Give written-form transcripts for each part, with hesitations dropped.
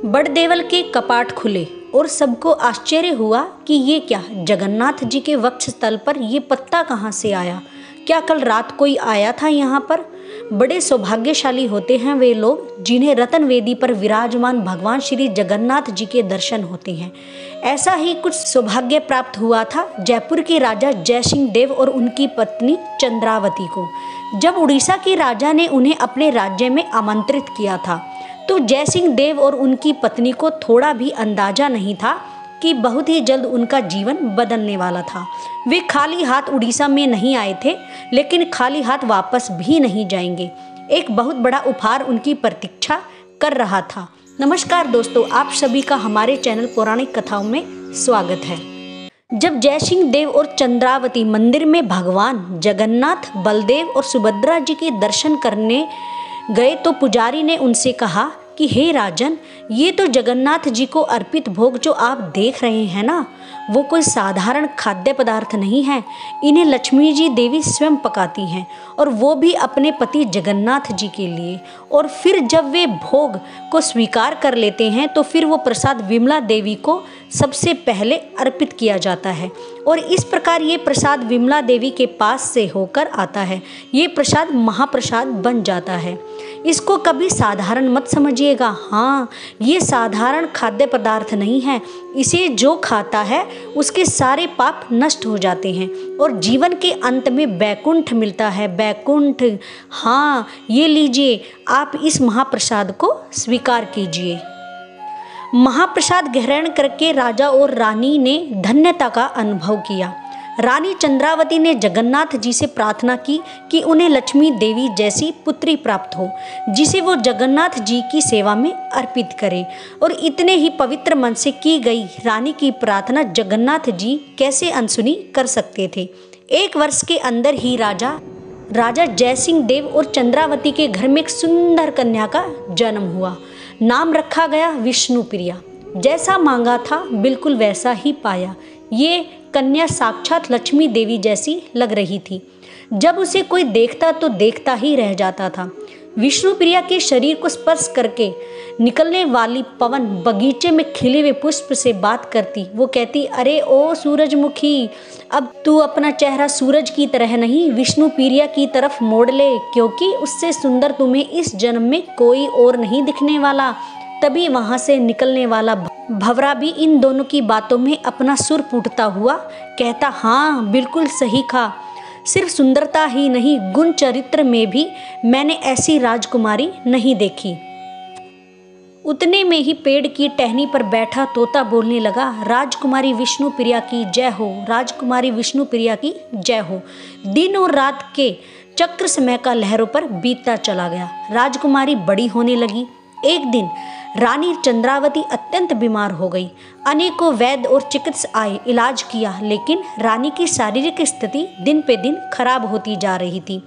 बड़देवल के कपाट खुले और सबको आश्चर्य हुआ कि ये क्या, जगन्नाथ जी के वक्षस्थल पर ये पत्ता कहाँ से आया? क्या कल रात कोई आया था यहाँ पर? बड़े सौभाग्यशाली होते हैं वे लोग जिन्हें रतन वेदी पर विराजमान भगवान श्री जगन्नाथ जी के दर्शन होते हैं। ऐसा ही कुछ सौभाग्य प्राप्त हुआ था जयपुर के राजा जयसिंह देव और उनकी पत्नी चंद्रावती को। जब उड़ीसा के राजा ने उन्हें अपने राज्य में आमंत्रित किया था तो जयसिंह देव और उनकी पत्नी को थोड़ा भी अंदाजा नहीं था कि बहुत ही जल्द उनका जीवन बदलने वाला था। वे खाली हाथ उड़ीसा में नहीं आए थे, लेकिन खाली हाथ वापस भी नहीं जाएंगे। एक बहुत बड़ा उपहार उनकी प्रतीक्षा कर रहा था। नमस्कार दोस्तों, आप सभी का हमारे चैनल पौराणिक कथाओं में स्वागत है। जब जयसिंह देव और चंद्रावती मंदिर में भगवान जगन्नाथ, बलदेव और सुभद्रा जी के दर्शन करने गए तो पुजारी ने उनसे कहा कि हे राजन, ये तो जगन्नाथ जी को अर्पित भोग जो आप देख रहे हैं ना, वो कोई साधारण खाद्य पदार्थ नहीं है। इन्हें लक्ष्मी जी देवी स्वयं पकाती हैं, और वो भी अपने पति जगन्नाथ जी के लिए। और फिर जब वे भोग को स्वीकार कर लेते हैं तो फिर वो प्रसाद विमला देवी को सबसे पहले अर्पित किया जाता है, और इस प्रकार ये प्रसाद विमला देवी के पास से होकर आता है। ये प्रसाद महाप्रसाद बन जाता है। इसको कभी साधारण मत समझिएगा। हाँ, ये साधारण खाद्य पदार्थ नहीं है। इसे जो खाता है उसके सारे पाप नष्ट हो जाते हैं और जीवन के अंत में वैकुंठ मिलता है। वैकुंठ, हाँ, ये लीजिए, आप इस महाप्रसाद को स्वीकार कीजिए। महाप्रसाद ग्रहण करके राजा और रानी ने धन्यता का अनुभव किया। रानी चंद्रावती ने जगन्नाथ जी से प्रार्थना की कि उन्हें लक्ष्मी देवी जैसी पुत्री प्राप्त हो, जिसे वो जगन्नाथ जी की सेवा में अर्पित करे। और इतने ही पवित्र मन से की गई रानी की प्रार्थना जगन्नाथ जी कैसे अनसुनी कर सकते थे। 1 वर्ष के अंदर ही राजा जयसिंह देव और चंद्रावती के घर में एक सुंदर कन्या का जन्म हुआ। नाम रखा गया विष्णुप्रिया। जैसा मांगा था बिल्कुल वैसा ही पाया। ये कन्या साक्षात लक्ष्मी देवी जैसी लग रही थी। जब उसे कोई देखता तो देखता ही रह जाता था। विष्णुप्रिया के शरीर को स्पर्श करके निकलने वाली पवन बगीचे में खिले हुए पुष्प से बात करती। वो कहती, अरे ओ सूरजमुखी, अब तू अपना चेहरा सूरज की तरह नहीं विष्णुप्रिया की तरफ मोड़ ले, क्योंकि उससे सुंदर तुम्हें इस जन्म में कोई और नहीं दिखने वाला। तभी वहां से निकलने वाला भंवरा भी इन दोनों की बातों में अपना सुर फूटता हुआ कहता, हाँ बिल्कुल सही कहा। सिर्फ सुंदरता ही नहीं, गुण चरित्र में भी मैंने ऐसी राजकुमारी नहीं देखी। उतने में ही पेड़ की टहनी पर बैठा तोता बोलने लगा, राजकुमारी विष्णुप्रिया की जय हो, राजकुमारी विष्णुप्रिया की जय हो। दिन और रात के चक्र समय का लहरों पर बीतता चला गया। राजकुमारी बड़ी होने लगी। एक दिन रानी चंद्रावती अत्यंत बीमार हो गई। अनेकों वैद्य और चिकित्सक आए, इलाज किया, लेकिन रानी की शारीरिक स्थिति दिन पे दिन खराब होती जा रही थी।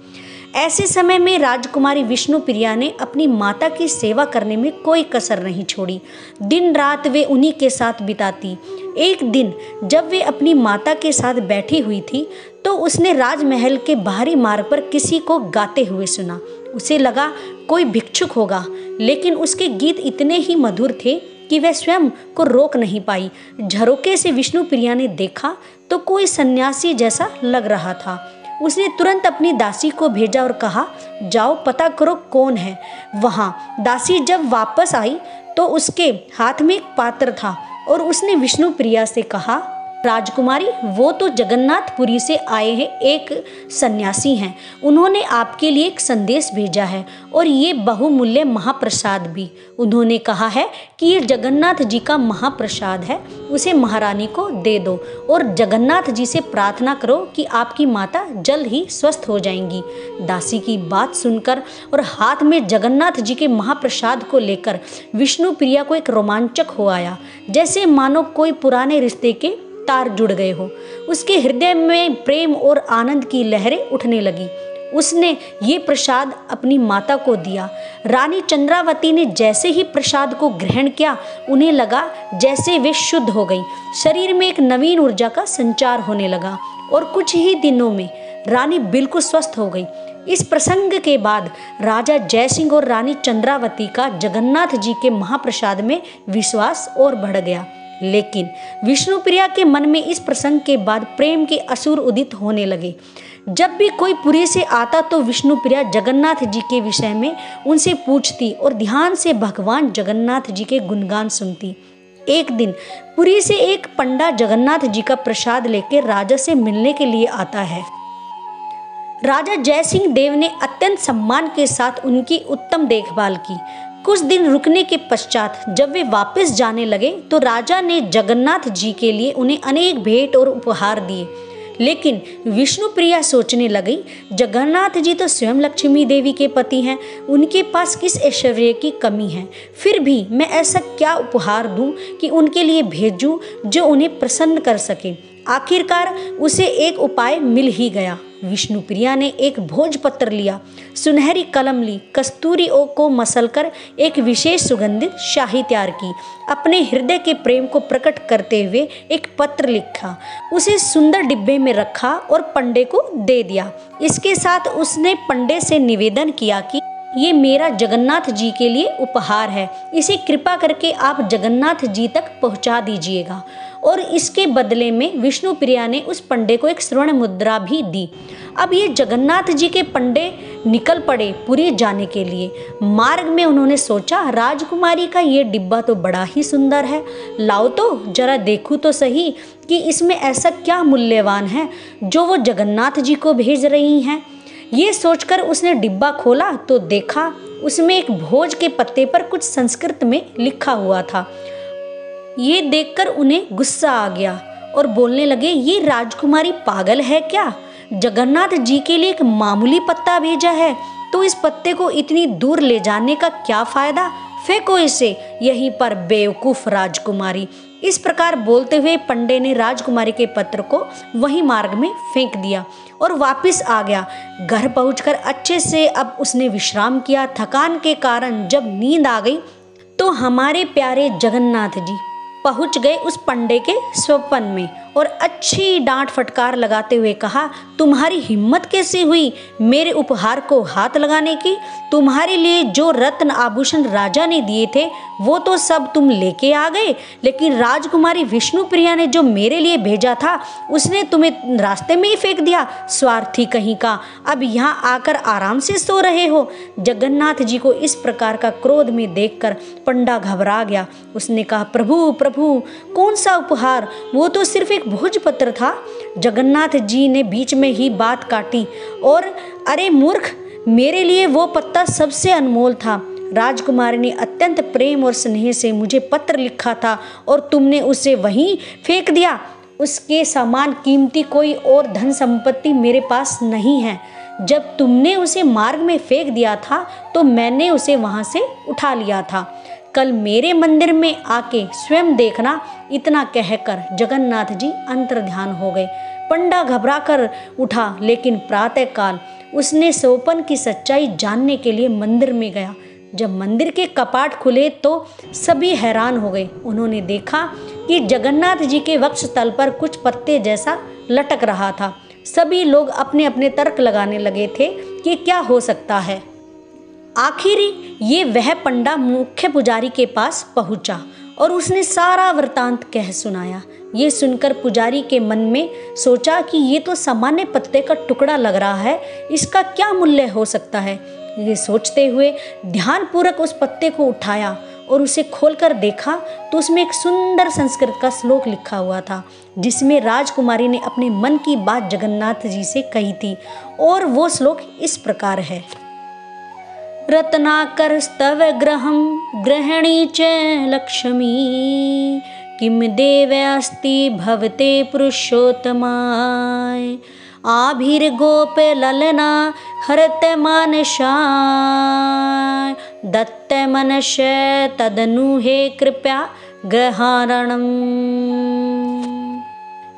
ऐसे समय में राजकुमारी विष्णुप्रिया ने अपनी माता की सेवा करने में कोई कसर नहीं छोड़ी। दिन रात वे उन्हीं के साथ बिताती। एक दिन जब वे अपनी माता के साथ बैठी हुई थी तो उसने राजमहल के बाहरी मार्ग पर किसी को गाते हुए सुना। उसे लगा कोई भिक्षुक होगा, लेकिन उसके गीत इतने ही मधुर थे कि वह स्वयं को रोक नहीं पाई। झरोके से विष्णुप्रिया ने देखा तो कोई सन्यासी जैसा लग रहा था। उसने तुरंत अपनी दासी को भेजा और कहा, जाओ पता करो कौन है वहाँ। दासी जब वापस आई तो उसके हाथ में एक पात्र था और उसने विष्णुप्रिया से कहा, राजकुमारी, वो तो जगन्नाथपुरी से आए हैं, एक सन्यासी हैं। उन्होंने आपके लिए एक संदेश भेजा है और ये बहुमूल्य महाप्रसाद भी। उन्होंने कहा है कि ये जगन्नाथ जी का महाप्रसाद है, उसे महारानी को दे दो और जगन्नाथ जी से प्रार्थना करो कि आपकी माता जल्द ही स्वस्थ हो जाएंगी। दासी की बात सुनकर और हाथ में जगन्नाथ जी के महाप्रसाद को लेकर विष्णुप्रिया को एक रोमांचक हो आया, जैसे मानो कोई पुराने रिश्ते के तार जुड़ गए हो। उसके हृदय में प्रेम और आनंद की लहरें उठने लगी। उसने ये प्रसाद अपनी माता को दिया। रानी चंद्रावती ने जैसे ही प्रसाद को ग्रहण किया, उन्हें लगा जैसे वे शुद्ध हो गई। शरीर में एक नवीन ऊर्जा का संचार होने लगा और कुछ ही दिनों में रानी बिल्कुल स्वस्थ हो गई। इस प्रसंग के बाद राजा जयसिंह और रानी चंद्रावती का जगन्नाथ जी के महाप्रसाद में विश्वास और बढ़ गया। लेकिन विष्णुप्रिया के मन में इस प्रसंग के बाद प्रेम के असुर उदित होने लगे। जब भी कोई पुरी से आता तो विष्णुप्रिया जगन्नाथ जी के विषय में उनसे पूछती और ध्यान से भगवान जगन्नाथ जी के गुणगान सुनती। एक दिन पुरी से एक पंडा जगन्नाथ जी का प्रसाद लेकर राजा से मिलने के लिए आता है। राजा जयसिंह देव ने अत्यंत सम्मान के साथ उनकी उत्तम देखभाल की। कुछ दिन रुकने के पश्चात जब वे वापस जाने लगे तो राजा ने जगन्नाथ जी के लिए उन्हें अनेक भेंट और उपहार दिए। लेकिन विष्णुप्रिया सोचने लगी, जगन्नाथ जी तो स्वयं लक्ष्मी देवी के पति हैं, उनके पास किस ऐश्वर्य की कमी है। फिर भी मैं ऐसा क्या उपहार दूं कि उनके लिए भेजूं जो उन्हें प्रसन्न कर सके। आखिरकार उसे एक उपाय मिल ही गया। विष्णुप्रिया ने एक भोजपत्र लिया, सुनहरी कलम ली, कस्तूरी को मसलकर एक विशेष सुगंधित शाही तैयार की। अपने हृदय के प्रेम को प्रकट करते हुए एक पत्र लिखा, उसे सुंदर डिब्बे में रखा और पंडे को दे दिया। इसके साथ उसने पंडे से निवेदन किया कि ये मेरा जगन्नाथ जी के लिए उपहार है, इसे कृपा करके आप जगन्नाथ जी तक पहुंचा दीजिएगा। और इसके बदले में विष्णुप्रिया ने उस पंडे को एक स्वर्ण मुद्रा भी दी। अब ये जगन्नाथ जी के पंडे निकल पड़े पुरी जाने के लिए। मार्ग में उन्होंने सोचा, राजकुमारी का ये डिब्बा तो बड़ा ही सुंदर है, लाओ तो जरा देखूं तो सही कि इसमें ऐसा क्या मूल्यवान है जो वो जगन्नाथ जी को भेज रही हैं। ये सोचकर उसने डिब्बा खोला तो देखा उसमें एक भोज के पत्ते पर कुछ संस्कृत में लिखा हुआ था। ये देखकर उन्हें गुस्सा आ गया और बोलने लगे, ये राजकुमारी पागल है क्या? जगन्नाथ जी के लिए एक मामूली पत्ता भेजा है तो इस पत्ते को इतनी दूर ले जाने का क्या फायदा? फेंको इसे यहीं पर, बेवकूफ राजकुमारी। इस प्रकार बोलते हुए पंडे ने राजकुमारी के पत्र को वहीं मार्ग में फेंक दिया और वापस आ गया। घर पहुंचकर अच्छे से अब उसने विश्राम किया। थकान के कारण जब नींद आ गई तो हमारे प्यारे जगन्नाथ जी पहुंच गए उस पंडे के स्वप्न में और अच्छी डांट फटकार लगाते हुए कहा, तुम्हारी हिम्मत कैसे हुई मेरे उपहार को हाथ लगाने की? तुम्हारे लिए जो रत्न आभूषण राजा ने दिए थे वो तो सब तुम लेके आ गए, लेकिन राजकुमारी विष्णुप्रिया ने जो मेरे लिए भेजा था उसने तुम्हें रास्ते में ही फेंक दिया। स्वार्थी कहीं का, अब यहाँ आकर आराम से सो रहे हो। जगन्नाथ जी को इस प्रकार का क्रोध में देखकर पंडा घबरा गया। उसने कहा, प्रभु प्रभु, कौन सा उपहार? वो तो सिर्फ एक भोजपत्र था। जगन्नाथ जी ने बीच में ही बात काटी और, अरे मूर्ख, मेरे लिए वो पत्ता सबसे अनमोल था। राजकुमारी ने अत्यंत प्रेम और स्नेह से मुझे पत्र लिखा था और तुमने उसे वहीं फेंक दिया। उसके समान कीमती कोई और धन संपत्ति मेरे पास नहीं है। जब तुमने उसे मार्ग में फेंक दिया था तो मैंने उसे वहां से उठा लिया था। कल मेरे मंदिर में आके स्वयं देखना। इतना कहकर जगन्नाथ जी अंतर्ध्यान हो गए। पंडा घबरा कर उठा, लेकिन प्रातःकाल उसने स्वप्न की सच्चाई जानने के लिए मंदिर में गया। जब मंदिर के कपाट खुले तो सभी हैरान हो गए। उन्होंने देखा कि जगन्नाथ जी के वक्षस्थल पर कुछ पत्ते जैसा लटक रहा था। सभी लोग अपने अपने तर्क लगाने लगे थे कि क्या हो सकता है। आखिर ये वह पंडा मुख्य पुजारी के पास पहुंचा और उसने सारा वृतांत कह सुनाया। ये सुनकर पुजारी के मन में सोचा कि ये तो सामान्य पत्ते का टुकड़ा लग रहा है, इसका क्या मूल्य हो सकता है। ये सोचते हुए ध्यानपूर्वक उस पत्ते को उठाया और उसे खोलकर देखा तो उसमें एक सुंदर संस्कृत का श्लोक लिखा हुआ था, जिसमें राजकुमारी ने अपने मन की बात जगन्नाथ जी से कही थी। और वो श्लोक इस प्रकार है, रत्नाकर स्तव ग्रहम ग्रहणी च लक्ष्मी किम देव्यास्ति भवते पुरुषोत्तमाय आभिर्गोप ललना हरते मानसाय दत्ते मनश तदनु हे कृपया ग्रहारणम।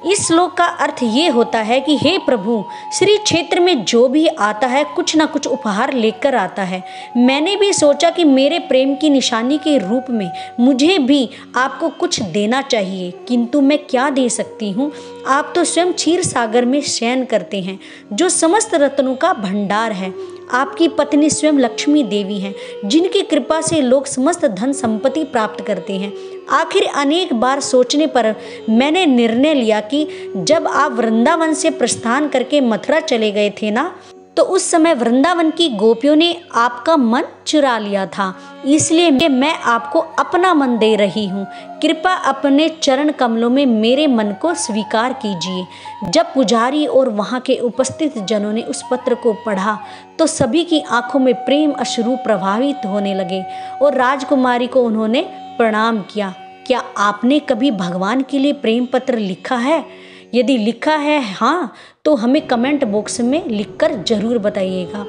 इस श्लोक का अर्थ ये होता है कि हे प्रभु, श्री क्षेत्र में जो भी आता है कुछ ना कुछ उपहार लेकर आता है। मैंने भी सोचा कि मेरे प्रेम की निशानी के रूप में मुझे भी आपको कुछ देना चाहिए, किंतु मैं क्या दे सकती हूँ? आप तो स्वयं क्षीर सागर में शयन करते हैं, जो समस्त रत्नों का भंडार है। आपकी पत्नी स्वयं लक्ष्मी देवी हैं, जिनकी कृपा से लोग समस्त धन संपत्ति प्राप्त करते हैं। आखिर अनेक बार सोचने पर मैंने निर्णय लिया कि जब आप वृंदावन से प्रस्थान करके मथुरा चले गए थे ना, तो उस समय वृंदावन की गोपियों ने आपका मन चुरा लिया था, इसलिए मैं आपको अपना मन दे रही हूँ। कृपा अपने चरण कमलों में मेरे मन को स्वीकार कीजिए। जब पुजारी और वहाँ के उपस्थित जनों ने उस पत्र को पढ़ा तो सभी की आंखों में प्रेम अश्रु प्रभावित होने लगे और राजकुमारी को उन्होंने प्रणाम किया। क्या आपने कभी भगवान के लिए प्रेम पत्र लिखा है? यदि लिखा है हाँ, तो हमें कमेंट बॉक्स में लिखकर जरूर बताइएगा।